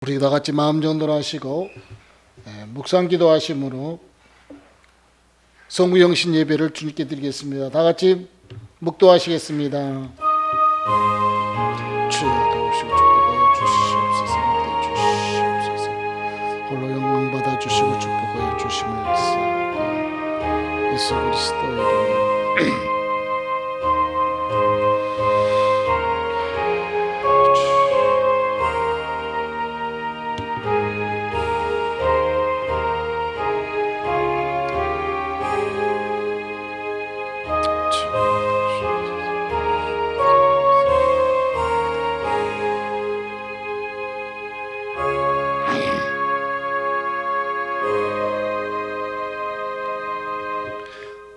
우리 다 같이 마음 정돈을 하시고 묵상 기도하심으로 성구영신 예배를 주님께 드리겠습니다. 다 같이 묵도하시겠습니다. 주여 도우시고 축복하여 주시옵소서. 믿어 주시옵소서. 홀로 영광 받아 주시고 축복하여 주심을 믿사옵고 예수 그리스도의 이름으로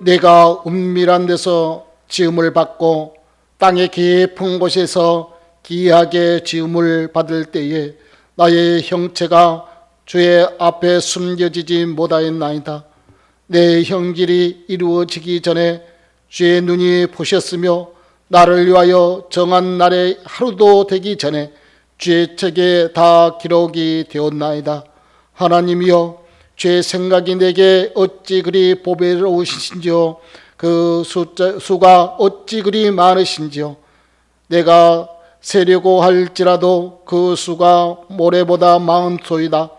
내가 은밀한 데서 지음을 받고 땅의 깊은 곳에서 기이하게 지음을 받을 때에 나의 형체가 주의 앞에 숨겨지지 못하였나이다. 내 형질이 이루어지기 전에 주의 눈이 보셨으며 나를 위하여 정한 날에 하루도 되기 전에 주의 책에 다 기록이 되었나이다. 하나님이여, 주의 생각이 내게 어찌 그리 보배로우신지요, 그 수가 어찌 그리 많으신지요. 내가 세려고 할지라도 그 수가 모래보다 많소이다.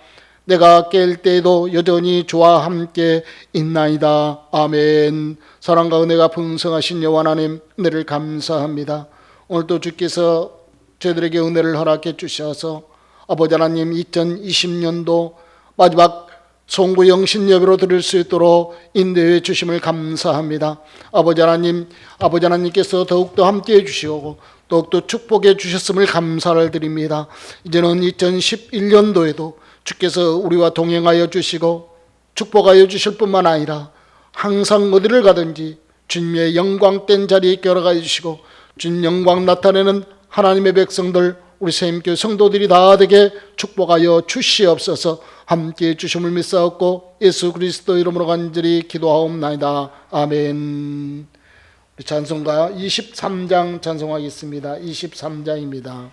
내가 깰 때에도 여전히 주와 함께 있나이다. 아멘. 사랑과 은혜가 풍성하신 여호와 하나님, 은혜를 감사합니다. 오늘도 주께서 저희들에게 은혜를 허락해 주셔서 아버지 하나님, 2020년도 마지막 송구 영신 예배로 드릴 수 있도록 인도해 주심을 감사합니다. 아버지 하나님께서 더욱더 함께해 주시고 더욱더 축복해 주셨음을 감사를 드립니다. 이제는 2011년도에도 주께서 우리와 동행하여 주시고 축복하여 주실 뿐만 아니라 항상 어디를 가든지 주님의 영광된 자리에 걸어가 주시고 주님 영광 나타내는 하나님의 백성들, 우리 새임교회 성도들이 다 되게 축복하여 주시옵소서. 함께해 주심을 믿사옵고 예수 그리스도 이름으로 간절히 기도하옵나이다. 아멘. 우리 찬송가 23장 찬송하겠습니다. 23장입니다.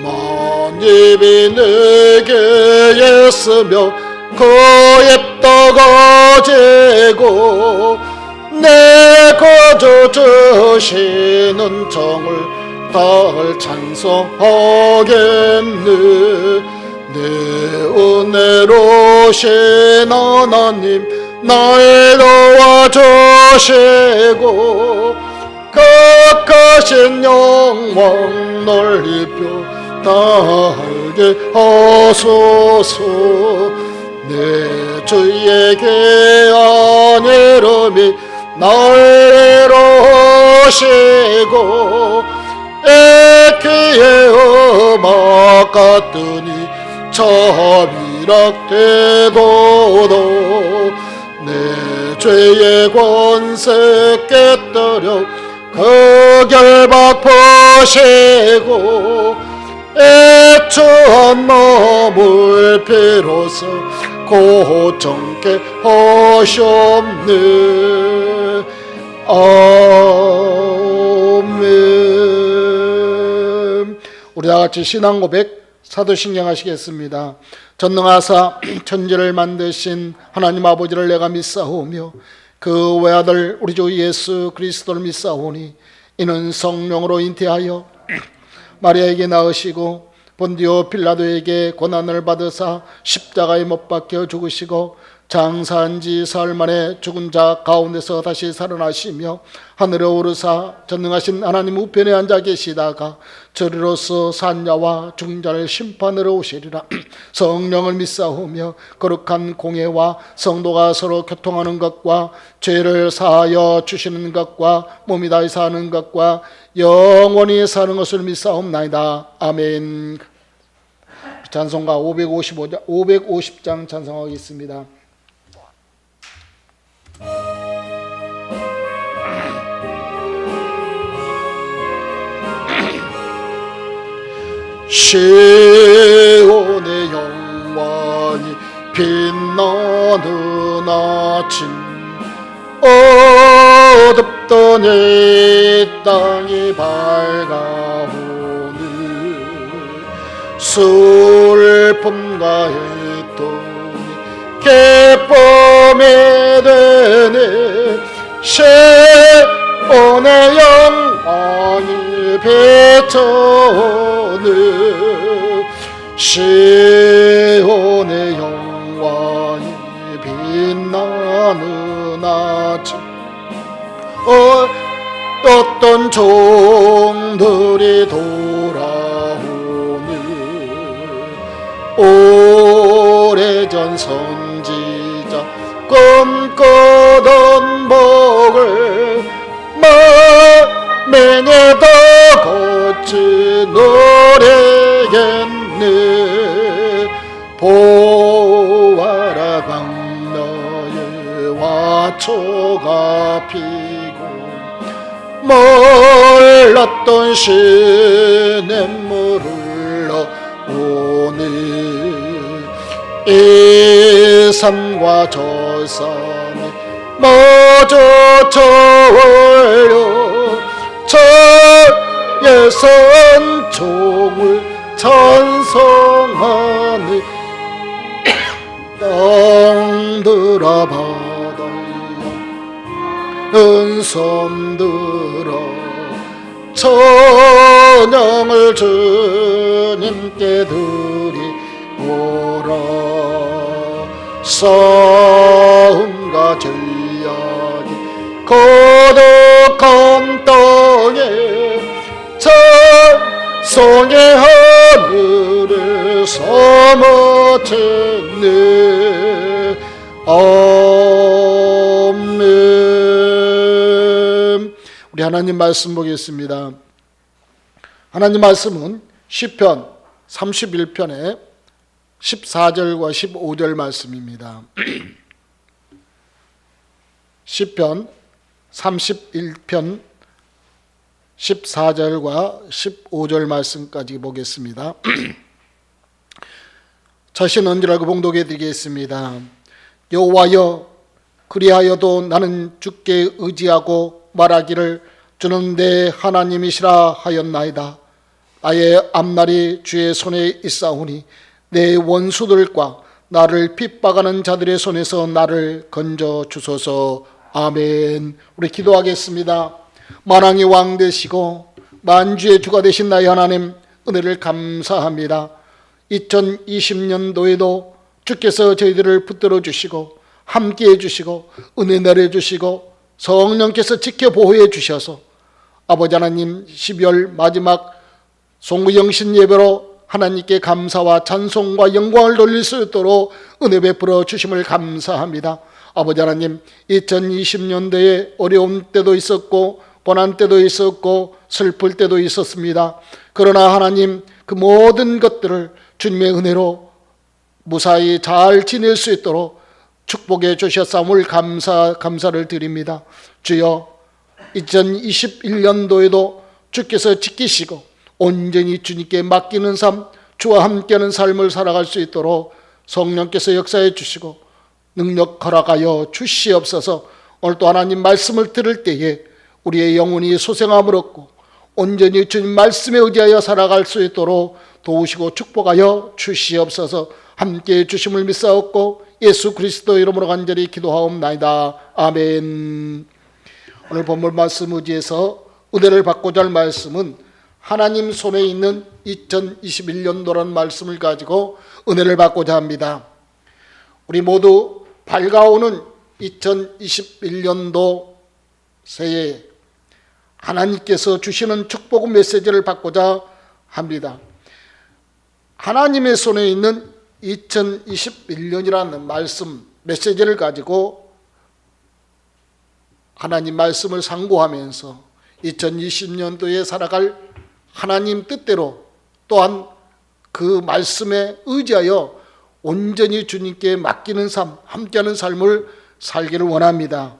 만입이 내게 있으며 그 입도가 재고 내 거저 주시는 정을 덜 찬송하겠네. 내 은혜로신 하나님 날 도와주시고 거룩하신 영광 넓혀 달게 하소서. 내 주에게 안일함이 날 이루시고 애기의 음악 같으니 자비락되도록 내 죄의 권세 깨뜨려 그 결박 보시고 애초한 마음을 비로소 고정케 하셨네. 아멘. 우리 다같이 신앙 고백 사도신경 하시겠습니다. 전능하사 천지를 만드신 하나님 아버지를 내가 믿사오며 그 외아들 우리 주 예수 그리스도를 믿사오니 이는 성령으로 잉태하여 마리아에게 낳으시고 본디오 빌라도에게 고난을 받으사 십자가에 못 박혀 죽으시고 장사한 지 사흘 만에 죽은 자 가운데서 다시 살아나시며 하늘에 오르사 전능하신 하나님 우편에 앉아 계시다가 저리로서 산자와 죽은 자를 심판으로 오시리라. 성령을 믿사오며 거룩한 공예와 성도가 서로 교통하는 것과 죄를 사하여 주시는 것과 몸이 다히 사는 것과 영원히 사는 것을 믿사옵나이다. 아멘. 찬송가 550장 찬송하겠습니다. 시온의 영광이 빛나는 아침 어둡던 이 땅이 밝아오니 슬픔과 애통이 기쁨이 되네 시온의 영광이 비춰오네 시온의 영광이 빛나는 아침 어떤 종들이 돌아오니 오래전 선지자 꿈꾸던 복을 만민이 다 같이 노래겠네 보아라 광야에 화초가 피고 몰랐던 시냇물을 흘러오니 이 산과 저 산이 모두 저울려 저의 선종을 찬송하니 땅들아 바다야 은손 들어 찬양을 주님께 드리오라 싸움과 죄악이 고독한 땅에 찬송의 하늘을 삼아쳤네 아멘. 우리 하나님 말씀 보겠습니다. 하나님 말씀은 시편 31편의 14절과 15절 말씀입니다. 시편 31편 14절과 15절 말씀까지 보겠습니다. 자신 언제라고 봉독해 드리겠습니다. 여호와여 그리하여도 나는 주께 의지하고 말하기를 주는 내 하나님이시라 하였나이다. 나의 앞날이 주의 손에 있사오니 내 원수들과 나를 핍박하는 자들의 손에서 나를 건져 주소서. 아멘. 우리 기도하겠습니다. 만왕의 왕 되시고 만주의 주가 되신 나의 하나님, 은혜를 감사합니다. 2020년도에도 주께서 저희들을 붙들어 주시고 함께해 주시고 은혜 내려주시고 성령께서 지켜 보호해 주셔서 아버지 하나님 12월 마지막 송구영신 예배로 하나님께 감사와 찬송과 영광을 돌릴 수 있도록 은혜 베풀어 주심을 감사합니다. 아버지 하나님, 2020년도에 어려운 때도 있었고 고난 때도 있었고 슬플 때도 있었습니다. 그러나 하나님, 그 모든 것들을 주님의 은혜로 무사히 잘 지낼 수 있도록 축복해 주셨사옴을 감사를 드립니다. 주여, 2021년도에도 주께서 지키시고 온전히 주님께 맡기는 삶, 주와 함께하는 삶을 살아갈 수 있도록 성령께서 역사해 주시고 능력 허락하여 주시옵소서. 오늘 또 하나님 말씀을 들을 때에 우리의 영혼이 소생함을 얻고 온전히 주님 말씀에 의지하여 살아갈 수 있도록 도우시고 축복하여 주시옵소서. 함께해 주심을 믿사옵고 예수 그리스도 이름으로 간절히 기도하옵나이다. 아멘. 오늘 본문 말씀 의지해서 은혜를 받고자 할 말씀은 하나님 손에 있는 2021년도라는 말씀을 가지고 은혜를 받고자 합니다. 우리 모두 밝아오는 2021년도 새해 하나님께서 주시는 축복 메시지를 받고자 합니다. 하나님의 손에 있는 2021년이라는 말씀 메시지를 가지고 하나님 말씀을 상고하면서 2020년도에 살아갈 하나님 뜻대로 또한 그 말씀에 의지하여 온전히 주님께 맡기는 삶, 함께하는 삶을 살기를 원합니다.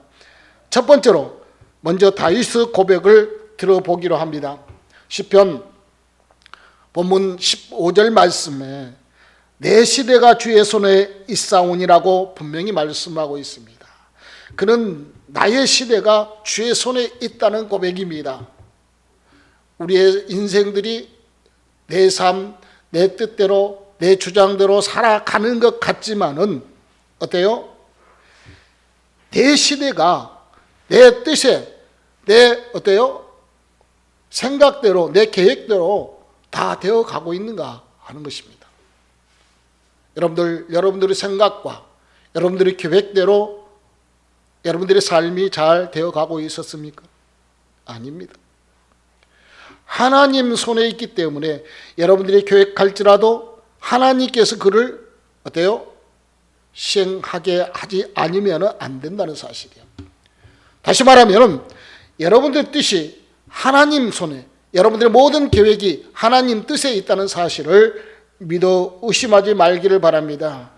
첫 번째로 먼저 다윗의 고백을 들어보기로 합니다. 시편 본문 15절 말씀에 내 시대가 주의 손에 있사오니라고 분명히 말씀하고 있습니다. 그는 나의 시대가 주의 손에 있다는 고백입니다. 우리의 인생들이 내 삶, 내 뜻대로, 내 주장대로 살아가는 것 같지만은 어때요? 내 시대가 내 뜻에, 내 어때요? 생각대로, 내 계획대로 다 되어 가고 있는가 하는 것입니다. 여러분들의 생각과 여러분들의 계획대로 여러분들의 삶이 잘 되어 가고 있었습니까? 아닙니다. 하나님 손에 있기 때문에 여러분들이 계획할지라도 하나님께서 그를 어때요? 시행하게 하지 않으면 안 된다는 사실이에요. 다시 말하면 여러분들의 뜻이 하나님 손에, 여러분들의 모든 계획이 하나님 뜻에 있다는 사실을 믿어 의심하지 말기를 바랍니다.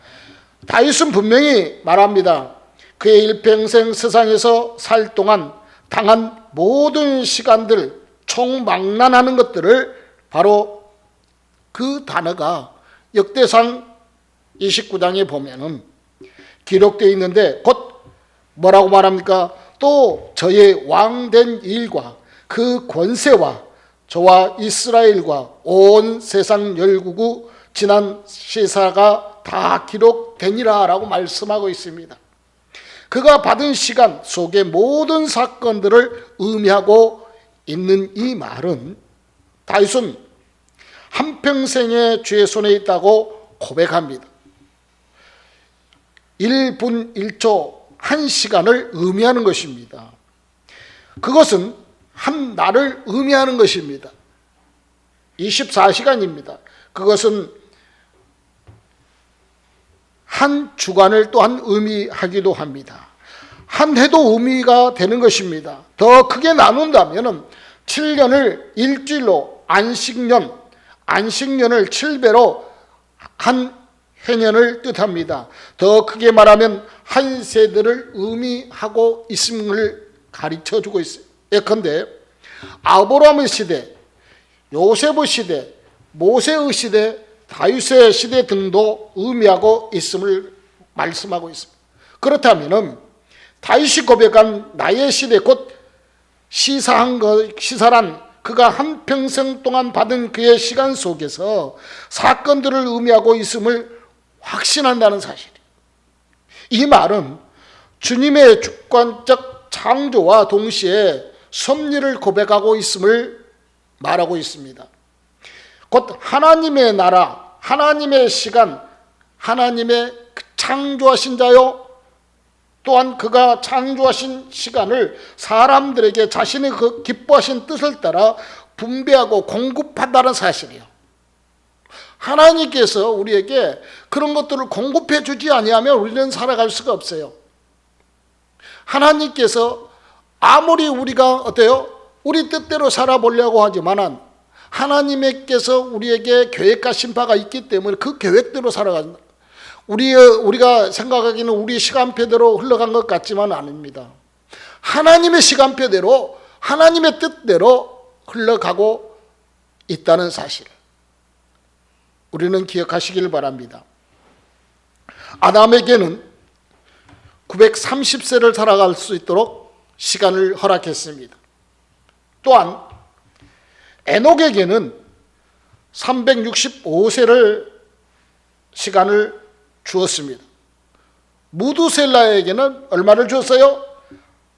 다윗은 분명히 말합니다. 그의 일평생 세상에서 살 동안 당한 모든 시간들, 총망라하는 것들을 바로 그 단어가 역대상 29장에 보면은 기록되어 있는데 곧 뭐라고 말합니까? 또 저의 왕된 일과 그 권세와 저와 이스라엘과 온 세상 열국의 지난 시사가 다 기록되니라 라고 말씀하고 있습니다. 그가 받은 시간 속의 모든 사건들을 의미하고 있는 이 말은 다윗은 한평생의 주의 손에 있다고 고백합니다. 1분 1초 1시간을 의미하는 것입니다. 그것은 한 날을 의미하는 것입니다. 24시간입니다. 그것은 한 주간을 또한 의미하기도 합니다. 한 해도 의미가 되는 것입니다. 더 크게 나눈다면 7년을 일주일로 안식년을 7배로 한 해년을 뜻합니다. 더 크게 말하면 한 세대를 의미하고 있음을 가르쳐주고 있어요. 예컨대 아브라함의 시대, 요셉의 시대, 모세의 시대, 다윗의 시대 등도 의미하고 있음을 말씀하고 있습니다. 그렇다면 다윗이 고백한 나의 시대 곧 시사란 그가 한평생 동안 받은 그의 시간 속에서 사건들을 의미하고 있음을 확신한다는 사실이에요. 이 말은 주님의 주권적 창조와 동시에 섭리를 고백하고 있음을 말하고 있습니다. 곧 하나님의 나라, 하나님의 시간, 하나님의 창조하신 자요, 또한 그가 창조하신 시간을 사람들에게 자신의 그 기뻐하신 뜻을 따라 분배하고 공급한다는 사실이에요. 하나님께서 우리에게 그런 것들을 공급해 주지 아니하면 우리는 살아갈 수가 없어요. 하나님께서 아무리 우리가 어때요? 우리 뜻대로 살아보려고 하지만 하나님께서 우리에게 계획하신 바가 있기 때문에 그 계획대로 살아간다. 우리가 생각하기는 우리 시간표대로 흘러간 것 같지만 아닙니다. 하나님의 시간표대로 하나님의 뜻대로 흘러가고 있다는 사실 우리는 기억하시길 바랍니다. 아담에게는 930세를 살아갈 수 있도록 시간을 허락했습니다. 또한 에녹에게는 365세를 시간을 주었습니다. 무두셀라에게는 얼마를 줬어요?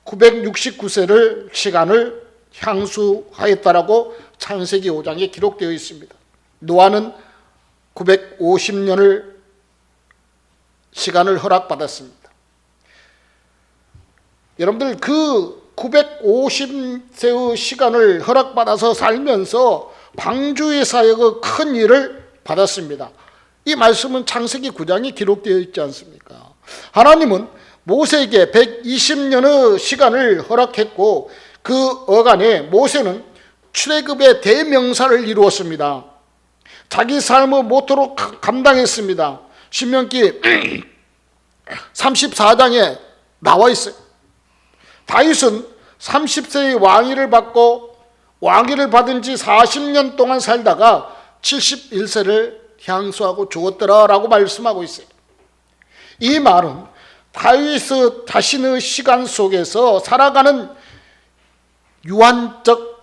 969세를 시간을 향수하였다라고 창세기 5장에 기록되어 있습니다. 노아는 950년을 시간을 허락받았습니다. 여러분들 그 950세의 시간을 허락받아서 살면서 방주의 사역의 큰 일을 받았습니다. 이 말씀은 창세기 9장에 기록되어 있지 않습니까? 하나님은 모세에게 120년의 시간을 허락했고 그 어간에 모세는 출애굽의 대명사를 이루었습니다. 자기 삶의 모토로 감당했습니다. 신명기 34장에 나와 있어요. 다윗은 30세의 왕위를 받고 왕위를 받은 지 40년 동안 살다가 71세를 향수하고 죽었더라라고 말씀하고 있어요. 이 말은 다윗 자신의 시간 속에서 살아가는 유한적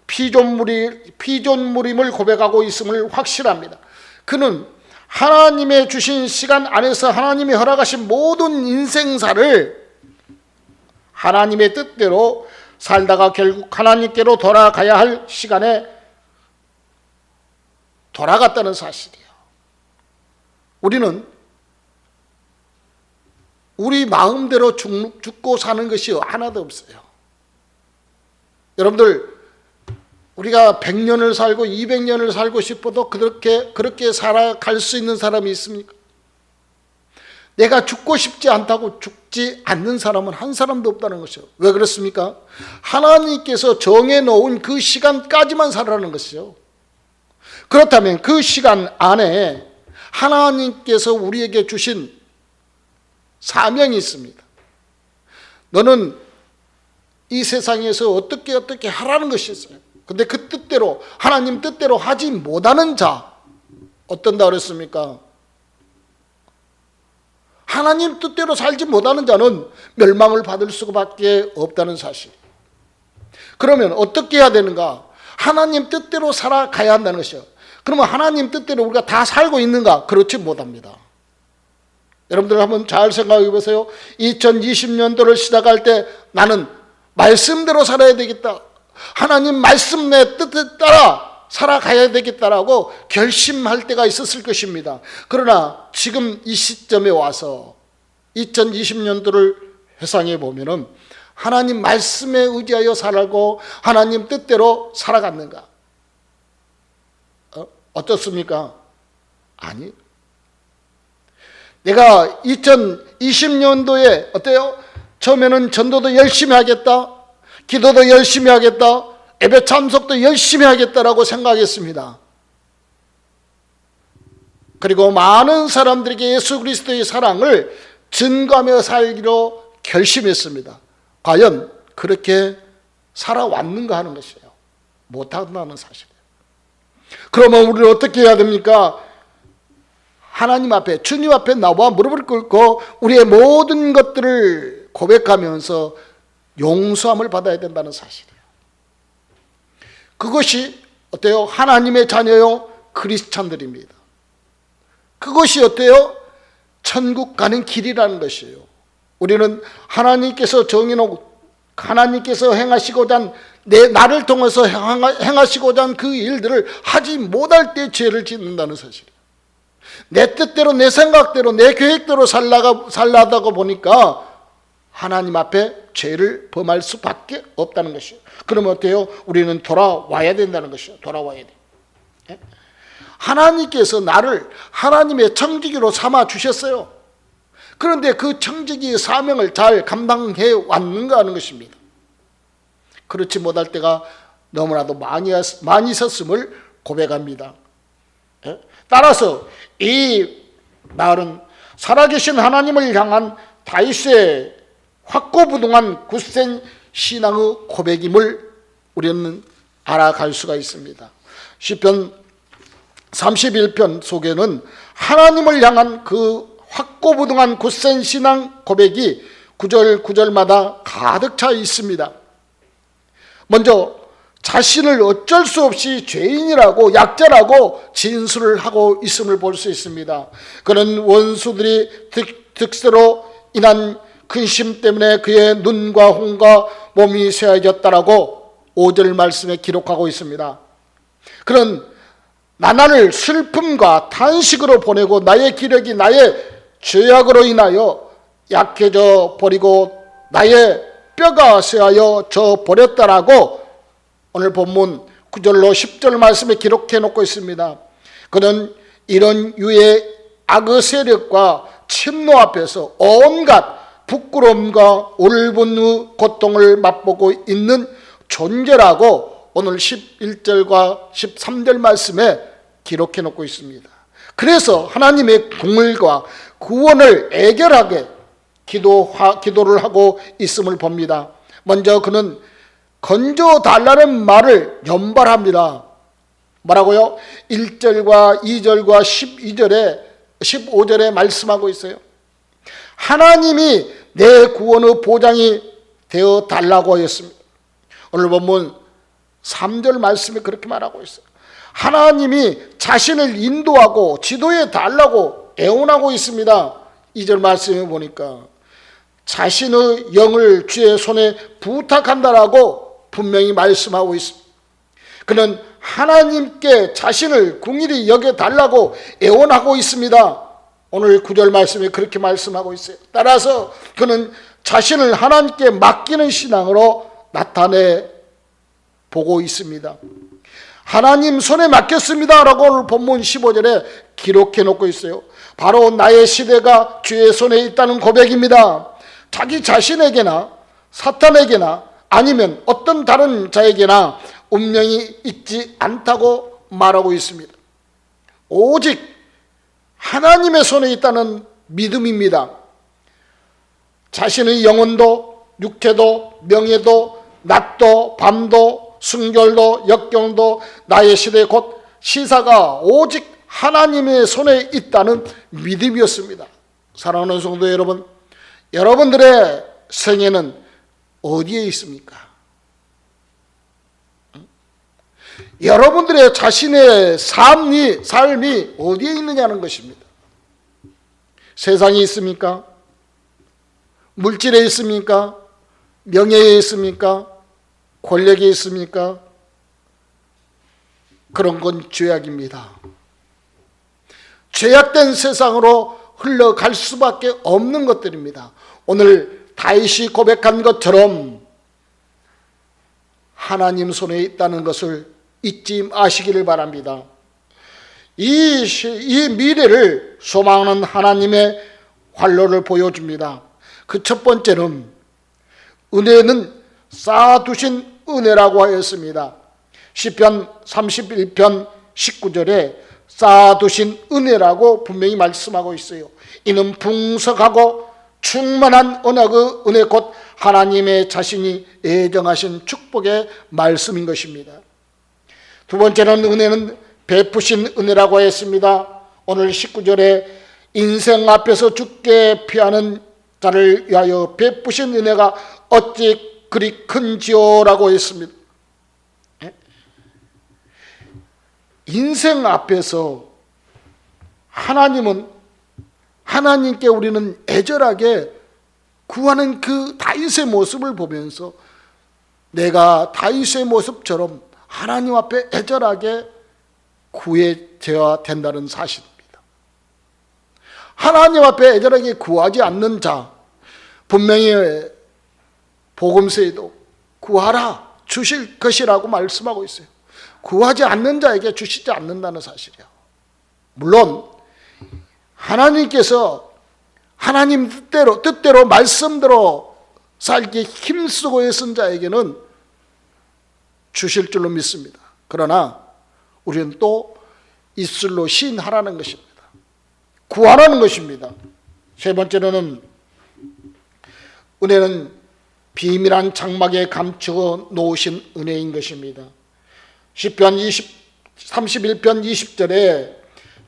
피조물임을 고백하고 있음을 확실합니다. 그는 하나님의 주신 시간 안에서 하나님이 허락하신 모든 인생사를 하나님의 뜻대로 살다가 결국 하나님께로 돌아가야 할 시간에 돌아갔다는 사실이에요. 우리는 우리 마음대로 죽고 사는 것이 하나도 없어요. 여러분들, 우리가 100년을 살고 200년을 살고 싶어도 그렇게 살아갈 수 있는 사람이 있습니까? 내가 죽고 싶지 않다고 죽지 않는 사람은 한 사람도 없다는 것이죠. 왜 그렇습니까? 하나님께서 정해놓은 그 시간까지만 살아라는 것이죠. 그렇다면 그 시간 안에 하나님께서 우리에게 주신 사명이 있습니다. 너는 이 세상에서 어떻게 하라는 것이 있어요. 근데 그 뜻대로, 하나님 뜻대로 하지 못하는 자, 어떤다 그랬습니까? 하나님 뜻대로 살지 못하는 자는 멸망을 받을 수밖에 없다는 사실. 그러면 어떻게 해야 되는가? 하나님 뜻대로 살아가야 한다는 것이죠. 그러면 하나님 뜻대로 우리가 다 살고 있는가? 그렇지 못합니다. 여러분들 한번 잘 생각해 보세요. 2020년도를 시작할 때 나는 말씀대로 살아야 되겠다, 하나님 말씀 내 뜻에 따라 살아가야 되겠다라고 결심할 때가 있었을 것입니다. 그러나 지금 이 시점에 와서 2020년도를 회상해 보면은 하나님 말씀에 의지하여 살고 하나님 뜻대로 살아갔는가? 어떻습니까? 아니. 내가 2020년도에 어때요? 처음에는 전도도 열심히 하겠다, 기도도 열심히 하겠다, 예배 참석도 열심히 하겠다라고 생각했습니다. 그리고 많은 사람들에게 예수 그리스도의 사랑을 증거하며 살기로 결심했습니다. 과연 그렇게 살아왔는가 하는 것이에요. 못한다는 사실이에요. 그러면 우리는 어떻게 해야 됩니까? 하나님 앞에, 주님 앞에 나와 무릎을 꿇고 우리의 모든 것들을 고백하면서 용서함을 받아야 된다는 사실이에요. 그것이 어때요? 하나님의 자녀요 크리스찬들입니다. 그것이 어때요? 천국 가는 길이라는 것이에요. 우리는 하나님께서 정해놓고 하나님께서 행하시고자 한, 나를 통해서 행하시고자 한 그 일들을 하지 못할 때 죄를 짓는다는 사실이에요. 내 뜻대로, 내 생각대로, 내 계획대로 살라다가 보니까 하나님 앞에 죄를 범할 수밖에 없다는 것이에요. 그러면 어때요? 우리는 돌아와야 된다는 것이에요. 돌아와야 돼. 하나님께서 나를 하나님의 청지기로 삼아 주셨어요. 그런데 그 청지기의 사명을 잘 감당해 왔는가 하는 것입니다. 그렇지 못할 때가 너무나도 많이 있었음을 고백합니다. 따라서 이 말은 살아계신 하나님을 향한 다윗의 확고부동한 굳센 신앙의 고백임을 우리는 알아갈 수가 있습니다. 시편 31편 속에는 하나님을 향한 그 확고부동한 굳센 신앙 고백이 구절마다 가득 차 있습니다. 먼저 자신을 어쩔 수 없이 죄인이라고, 약자라고 진술을 하고 있음을 볼 수 있습니다. 그는 원수들이 득세로 인한 근심 때문에 그의 눈과 홍과 몸이 쇠해졌다라고 5절 말씀에 기록하고 있습니다. 그는 나날을 슬픔과 탄식으로 보내고 나의 기력이 나의 죄악으로 인하여 약해져 버리고 나의 뼈가 쇠하여 버렸다라고 오늘 본문 9절로 10절 말씀에 기록해 놓고 있습니다. 그는 이런 유의 악의 세력과 침노 앞에서 온갖 부끄러움과 올분의 고통을 맛보고 있는 존재라고 오늘 11절과 13절 말씀에 기록해 놓고 있습니다. 그래서 하나님의 공의와 구원을 애결하게 기도를 하고 있음을 봅니다. 먼저 그는 건져달라는 말을 연발합니다. 뭐라고요? 1절과 2절과 12절에 15절에 말씀하고 있어요. 하나님이 내 구원의 보장이 되어 달라고 하였습니다. 오늘 본문 3절 말씀에 그렇게 말하고 있어요. 하나님이 자신을 인도하고 지도해 달라고 애원하고 있습니다. 2절 말씀에 보니까 자신의 영을 주의 손에 부탁한다라고 분명히 말씀하고 있습니다. 그는 하나님께 자신을 긍휼히 여겨달라고 애원하고 있습니다. 오늘 9절 말씀에 그렇게 말씀하고 있어요. 따라서 그는 자신을 하나님께 맡기는 신앙으로 나타내 보고 있습니다. 하나님 손에 맡겼습니다 라고 오늘 본문 15절에 기록해 놓고 있어요. 바로 나의 시대가 주의 손에 있다는 고백입니다. 자기 자신에게나 사탄에게나 아니면 어떤 다른 자에게나 운명이 있지 않다고 말하고 있습니다. 오직 하나님의 손에 있다는 믿음입니다. 자신의 영혼도 육체도 명예도 낮도 밤도 순결도 역경도 나의 시대 곧 시사가 오직 하나님의 손에 있다는 믿음이었습니다. 사랑하는 성도 여러분, 여러분들의 생애는 어디에 있습니까? 여러분들의 자신의 삶이 어디에 있느냐는 것입니다. 세상에 있습니까? 물질에 있습니까? 명예에 있습니까? 권력에 있습니까? 그런 건 죄악입니다. 죄악된 세상으로 흘러갈 수밖에 없는 것들입니다. 오늘 다윗이 고백한 것처럼 하나님 손에 있다는 것을 잊지 마시기를 바랍니다. 이 미래를 소망하는 하나님의 활로를 보여줍니다. 그 첫 번째는 은혜는 쌓아두신 은혜라고 하였습니다. 시편 31편 19절에 쌓아두신 은혜라고 분명히 말씀하고 있어요. 이는 풍성하고 충만한 언약의 은혜 곧 하나님의 자신이 예정하신 축복의 말씀인 것입니다. 두 번째는 은혜는 베푸신 은혜라고 했습니다. 오늘 19절에 인생 앞에서 죽게 피하는 자를 위하여 베푸신 은혜가 어찌 그리 큰지요 라고 했습니다. 인생 앞에서 하나님께 우리는 애절하게 구하는 그 다윗의 모습을 보면서 내가 다윗의 모습처럼 하나님 앞에 애절하게 구해져야 된다는 사실입니다. 하나님 앞에 애절하게 구하지 않는 자, 분명히 복음서에도 구하라 주실 것이라고 말씀하고 있어요. 구하지 않는 자에게 주시지 않는다는 사실이야. 물론 하나님께서 하나님 뜻대로 말씀대로 살기 힘쓰고 애쓴 자에게는 주실 줄로 믿습니다. 그러나 우리는 또 입술로 시인하라는 것입니다. 구하라는 것입니다. 세 번째로는 은혜는 비밀한 장막에 감추어 놓으신 은혜인 것입니다. 시편 31편 20절에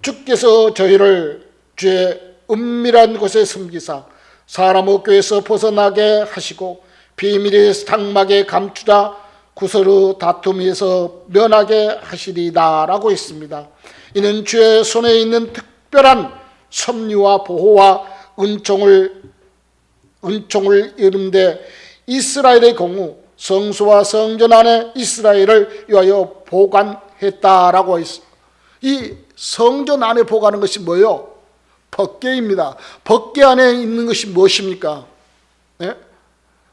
주께서 저희를 주의 은밀한 곳에 숨기사 사람의 꾀에서 벗어나게 하시고 비밀의 장막에 감추자 구설의 다툼에서 면하게 하시리다 라고 했습니다. 이는 주의 손에 있는 특별한 섭리와 보호와 은총을 이름되 이스라엘의 경우 성소와 성전 안에 이스라엘을 위하여 보관했다라고 했습니다. 이 성전 안에 보관하는 것이 뭐예요? 법궤입니다. 법궤 안에 있는 것이 무엇입니까? 네?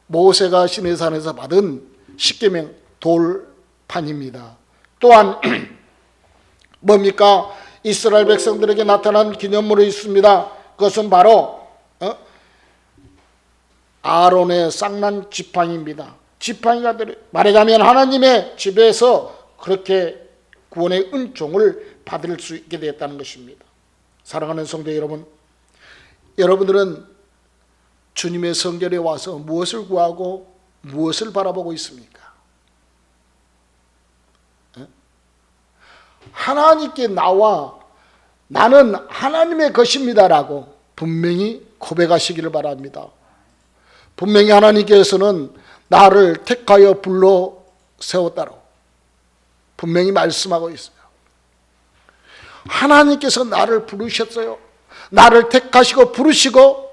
모세가 시내산에서 받은 십계명 돌판입니다. 또한 뭡니까? 이스라엘 백성들에게 나타난 기념물이 있습니다. 그것은 바로 아론의 쌍난 지팡이입니다. 지팡이가 말하자면 하나님의 집에서 그렇게 구원의 은총을 받을 수 있게 되었다는 것입니다. 사랑하는 성도 여러분, 여러분들은 주님의 성전에 와서 무엇을 구하고 무엇을 바라보고 있습니까? 하나님께 나와 나는 하나님의 것입니다라고 분명히 고백하시기를 바랍니다. 분명히 하나님께서는 나를 택하여 불러 세웠다고 분명히 말씀하고 있어요. 하나님께서 나를 부르셨어요. 나를 택하시고 부르시고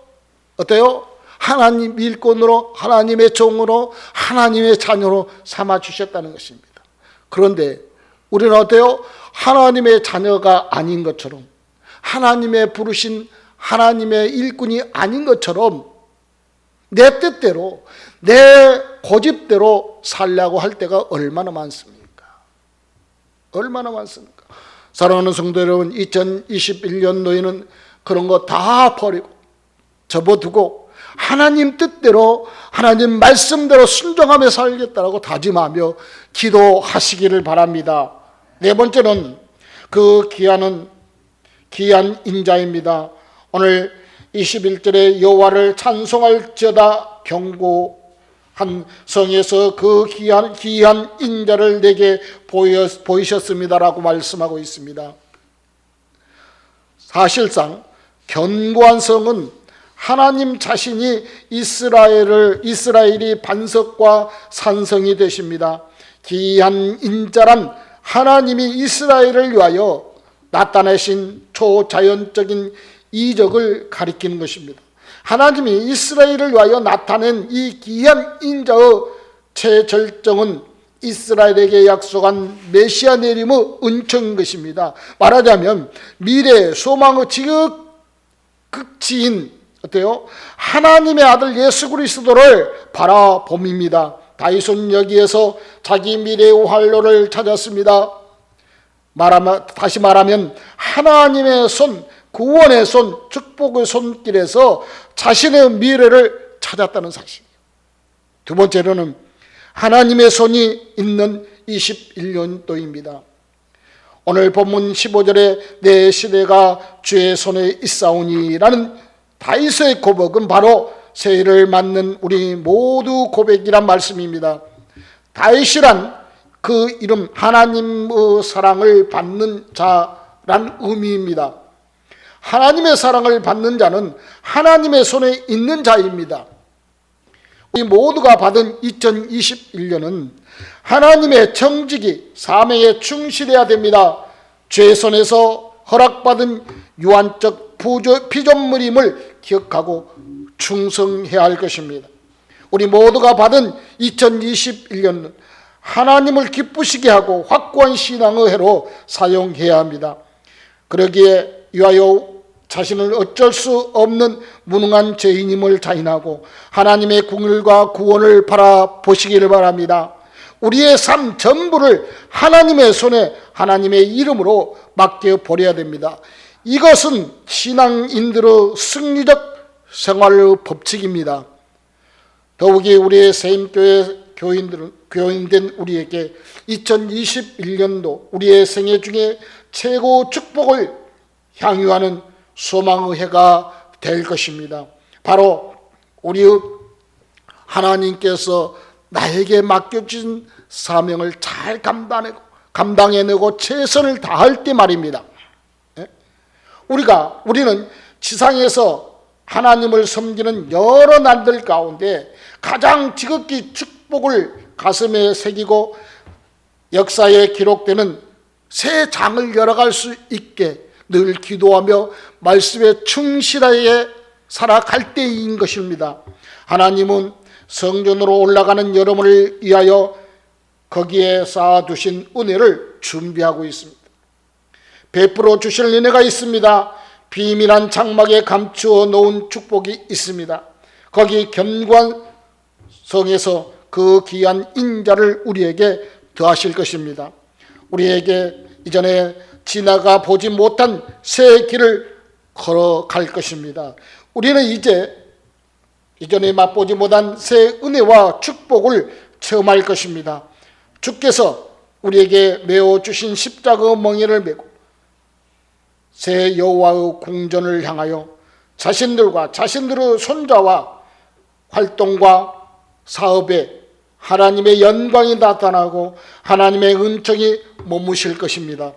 어때요? 하나님 일꾼으로, 하나님의 종으로, 하나님의 자녀로 삼아주셨다는 것입니다. 그런데 우리는 어때요? 하나님의 자녀가 아닌 것처럼, 하나님의 부르신 하나님의 일꾼이 아닌 것처럼 내 뜻대로, 내 고집대로 살려고 할 때가 얼마나 많습니까? 얼마나 많습니까? 사랑하는 성도 여러분, 2021년도에는 그런 거 다 버리고 접어두고 하나님 뜻대로, 하나님 말씀대로 순종하며 살겠다라고 다짐하며 기도하시기를 바랍니다. 네 번째는 그 귀한 인자입니다. 오늘 21절에 여호와를 찬송할지어다 경고한 성에서 그 귀한 인자를 내게 보이셨습니다라고 말씀하고 있습니다. 사실상 견고한 성은 하나님 자신이 이스라엘이 반석과 산성이 되십니다. 귀한 인자란 하나님이 이스라엘을 위하여 나타내신 초자연적인 이적을 가리키는 것입니다. 하나님이 이스라엘을 위하여 나타낸 이 귀한 인자의 최절정은 이스라엘에게 약속한 메시아 내림의 은총인 것입니다. 말하자면 미래의 소망의 지극지인 어때요? 하나님의 아들 예수 그리스도를 바라봄입니다. 다윗은 여기에서 자기 미래의 활로를 찾았습니다. 다시 말하면 하나님의 손, 구원의 손, 축복의 손길에서 자신의 미래를 찾았다는 사실. 두 번째로는 하나님의 손이 있는 21년도입니다. 오늘 본문 15절에 내 시대가 주의 손에 있사오니라는 다윗의 고백은 바로 새해를 맞는 우리 모두 고백이란 말씀입니다. 다윗이란 그 이름 하나님의 사랑을 받는 자란 의미입니다. 하나님의 사랑을 받는 자는 하나님의 손에 있는 자입니다. 우리 모두가 받은 2021년은 하나님의 청지기 사명에 충실해야 됩니다. 죄의 손에서 허락받은 유한적 피조물임을 기억하고 충성해야 할 것입니다. 우리 모두가 받은 2021년은 하나님을 기쁘시게 하고 확고한 신앙의 해로 사용해야 합니다. 그러기에 위하여 자신을 어쩔 수 없는 무능한 죄인임을 자인하고 하나님의 긍휼과 구원을 바라보시기를 바랍니다. 우리의 삶 전부를 하나님의 손에 하나님의 이름으로 맡겨버려야 됩니다. 이것은 신앙인들의 승리적 생활의 법칙입니다. 더욱이 우리의 세임교회 교인된 우리에게 2021년도 우리의 생애 중에 최고 축복을 향유하는 소망의 해가 될 것입니다. 바로 우리의 하나님께서 나에게 맡겨진 사명을 잘 감당해내고 최선을 다할 때 말입니다. 우리는 지상에서 하나님을 섬기는 여러 날들 가운데 가장 지극히 축복을 가슴에 새기고 역사에 기록되는 새 장을 열어갈 수 있게 늘 기도하며 말씀에 충실하게 살아갈 때인 것입니다. 하나님은 성전으로 올라가는 여러분을 위하여 거기에 쌓아두신 은혜를 준비하고 있습니다. 베풀어 주실 은혜가 있습니다. 비밀한 장막에 감추어 놓은 축복이 있습니다. 거기 견고한 성에서 그 귀한 인자를 우리에게 더하실 것입니다. 우리에게 이전에 지나가 보지 못한 새 길을 걸어갈 것입니다. 우리는 이전에 맛보지 못한 새 은혜와 축복을 체험할 것입니다. 주께서 우리에게 메어주신 십자가의 멍에를 메고 새 여호와의 궁전을 향하여 자신들의 손자와 활동과 사업에 하나님의 영광이 나타나고 하나님의 은총이 머무실 것입니다.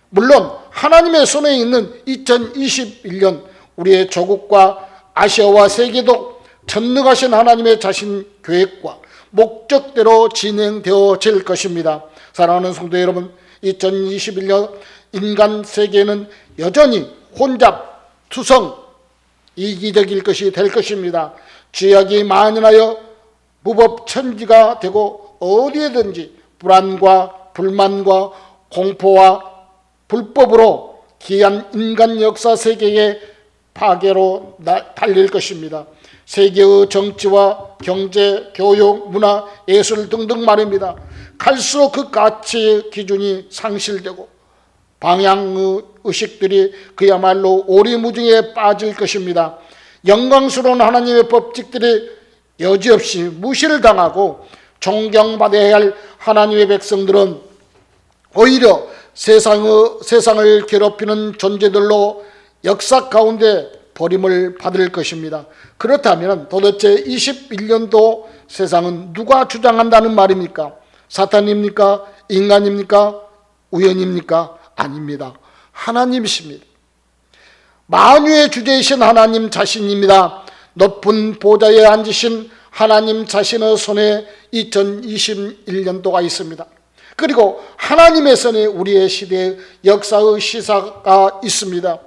물론 하나님의 손에 있는 2021년 우리의 조국과 아시아와 세계도 전능하신 하나님의 자신 계획과 목적대로 진행되어질 것입니다. 사랑하는 성도 여러분, 2021년 인간 세계는 여전히 혼잡, 투성, 이기적일 것이 될 것입니다. 죄악이 만연하여 무법천지가 되고 어디에든지 불안과 불만과 공포와 불법으로 기이한 인간 역사 세계의 파괴로 달릴 것입니다. 세계의 정치와 경제, 교육, 문화, 예술 등등 말입니다. 갈수록 그 가치 기준이 상실되고 방향의 의식들이 그야말로 오리무중에 빠질 것입니다. 영광스러운 하나님의 법칙들이 여지없이 무시를 당하고 존경받아야 할 하나님의 백성들은 오히려 세상을 괴롭히는 존재들로 역사 가운데 버림을 받을 것입니다. 그렇다면 도대체 21년도 세상은 누가 주장한다는 말입니까? 사탄입니까? 인간입니까? 우연입니까? 아닙니다. 하나님이십니다. 만유의 주제이신 하나님 자신입니다. 높은 보좌에 앉으신 하나님 자신의 손에 2021년도가 있습니다. 그리고 하나님의 손에 우리의 시대의 역사의 시사가 있습니다.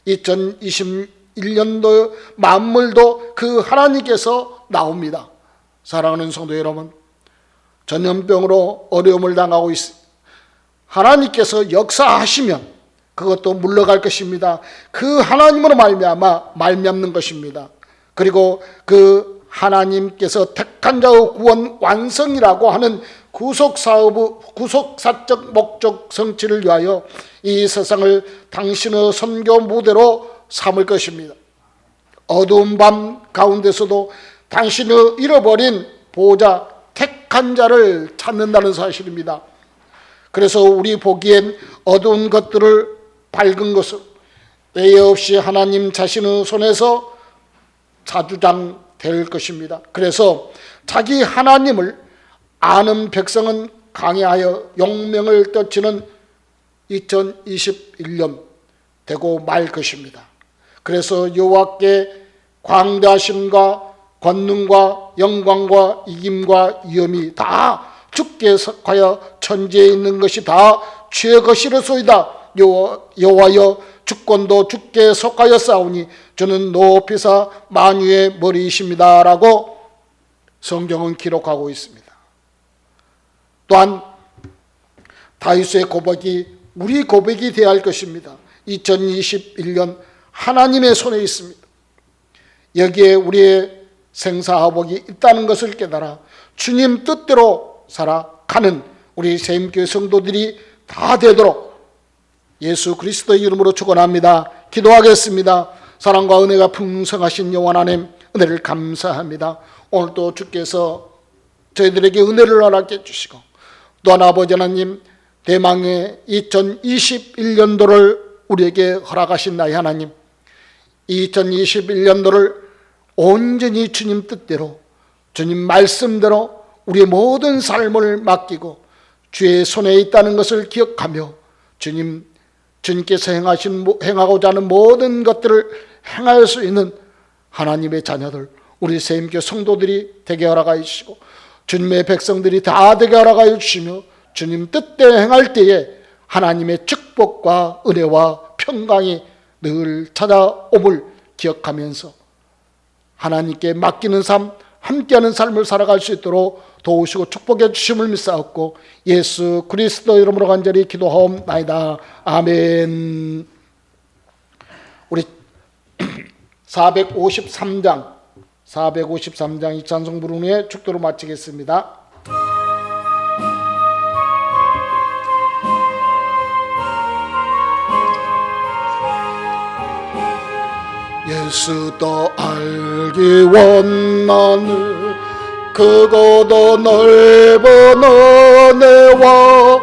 2021년도 만물도 그 하나님께서 나옵니다. 사랑하는 성도 여러분, 전염병으로 어려움을 당하고 있습니다. 하나님께서 역사하시면 그것도 물러갈 것입니다. 그 하나님으로 말미암는 것입니다. 그리고 그 하나님께서 택한 자의 구원 완성이라고 하는 구속사적 목적 성취를 위하여 이 세상을 당신의 선교 무대로 삼을 것입니다. 어두운 밤 가운데서도 당신의 잃어버린 보호자 택한 자를 찾는다는 사실입니다. 그래서 우리 보기엔 어두운 것들을 밝은 것을 예외 없이 하나님 자신의 손에서 자주장될 것입니다. 그래서 자기 하나님을 아는 백성은 강해하여 용명을 떨치는 2021년 되고 말 것입니다. 그래서 여호와께 광대하심과 권능과 영광과 이김과 위엄이 다 주께 속하여 천지에 있는 것이 다 주의 것이로소이다. 여호와여 주권도 주께 속하여 싸우니 주는 높이사 만유의 머리이십니다 라고 성경은 기록하고 있습니다. 또한 다윗의 고백이 우리 고백이 되어야 할 것입니다. 2021년 하나님의 손에 있습니다. 여기에 우리의 생사화복이 있다는 것을 깨달아 주님 뜻대로 살아가는 우리 세임교회 성도들이 다 되도록 예수 그리스도의 이름으로 축원합니다. 기도하겠습니다. 사랑과 은혜가 풍성하신 영원 하나님, 은혜를 감사합니다. 오늘도 주께서 저희들에게 은혜를 허락해 주시고 또한 아버지 하나님, 대망의 2021년도를 우리에게 허락하신 나의 하나님, 2021년도를 온전히 주님 뜻대로, 주님 말씀대로 우리의 모든 삶을 맡기고 주의 손에 있다는 것을 기억하며 주님께서 행하고자 하는 모든 것들을 행할 수 있는 하나님의 자녀들, 우리 세임교 성도들이 되게 허락하여 주시고 주님의 백성들이 다 되게 하라고 주시며 주님 뜻대로 행할 때에 하나님의 축복과 은혜와 평강이 늘 찾아옴을 기억하면서 하나님께 맡기는 삶, 함께하는 삶을 살아갈 수 있도록 도우시고 축복해 주심을 믿사옵고 예수 그리스도 이름으로 간절히 기도하옵나이다. 아멘. 우리 453장 이 찬송 부른 후에 축도로 마치겠습니다. 예수도 알기 원하는 크고도 넓은 은혜와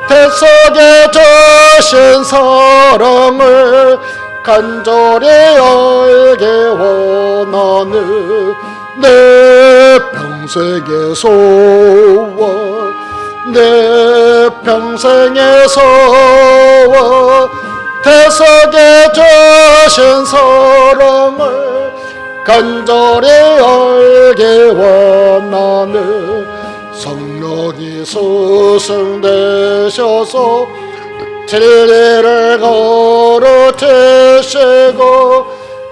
대속에 주신 사랑을 간절히 알게 원하는 내 평생의 소원, 내 평생의 소원, 대속에 주신 사랑을 간절히 알게 원하네. 성령이 스승되셔서 진리를 가르치시고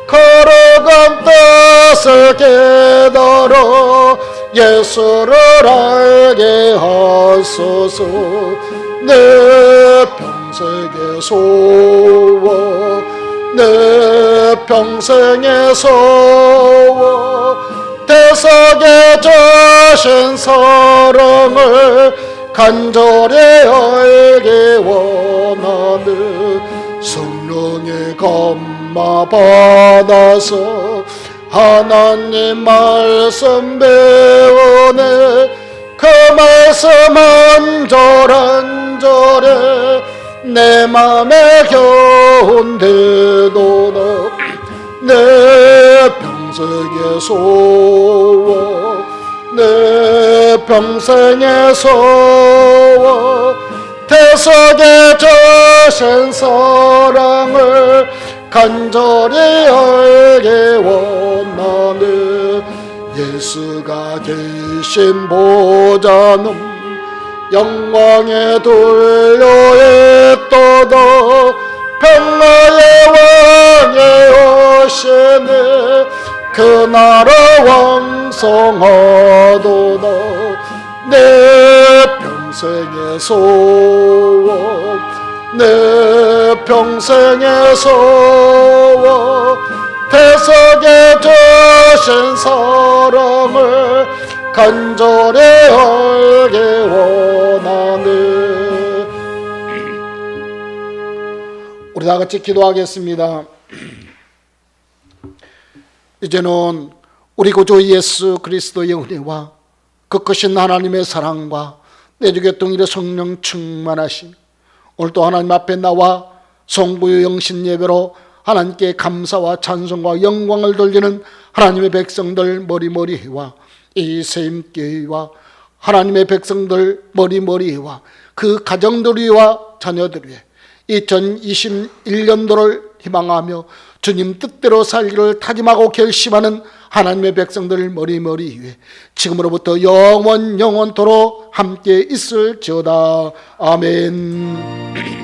걸어간 뜻을 깨달아 예수를 알게 하소서. 내 평생의 소원, 내 평생의 소원, 대속에 주신 사랑을 간절히 알게 원하는 성령의 감화 받아서 하나님 말씀 배우네. 그 말씀 한 절 한 절에 내 맘에 겨운데도다. 내 평생의 소원, 내 평생의 소원, 대속에 주신 사랑을 간절히 알게 원하네. 예수가 계신 보좌는 영광에 둘려 있도다. 평화의 왕이 오시네. 그 나라 왕성하도다. 내 평생의 소원, 내 평생의 소원, 대속에 주신 사랑을 간절히 알게 원하네. 우리 다 같이 기도하겠습니다. 이제는 우리 구주 예수 그리스도의 은혜와 그 크신 하나님의 사랑과 내 주의 동일의 성령 충만하심, 오늘도 하나님 앞에 나와 성부의 영신 예배로 하나님께 감사와 찬송과 영광을 돌리는 하나님의 백성들 머리머리와 이 세임교회와 하나님의 백성들 머리머리와 그 가정들이와 자녀들 위해 2021년도를 희망하며 주님 뜻대로 살기를 다짐하고 결심하는 하나님의 백성들 머리머리 위에 지금으로부터 영원토록 함께 있을지어다. 아멘.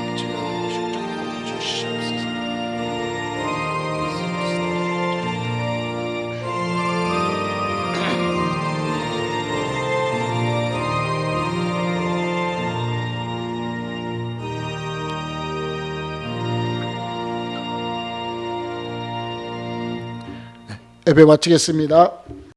예배 마치겠습니다.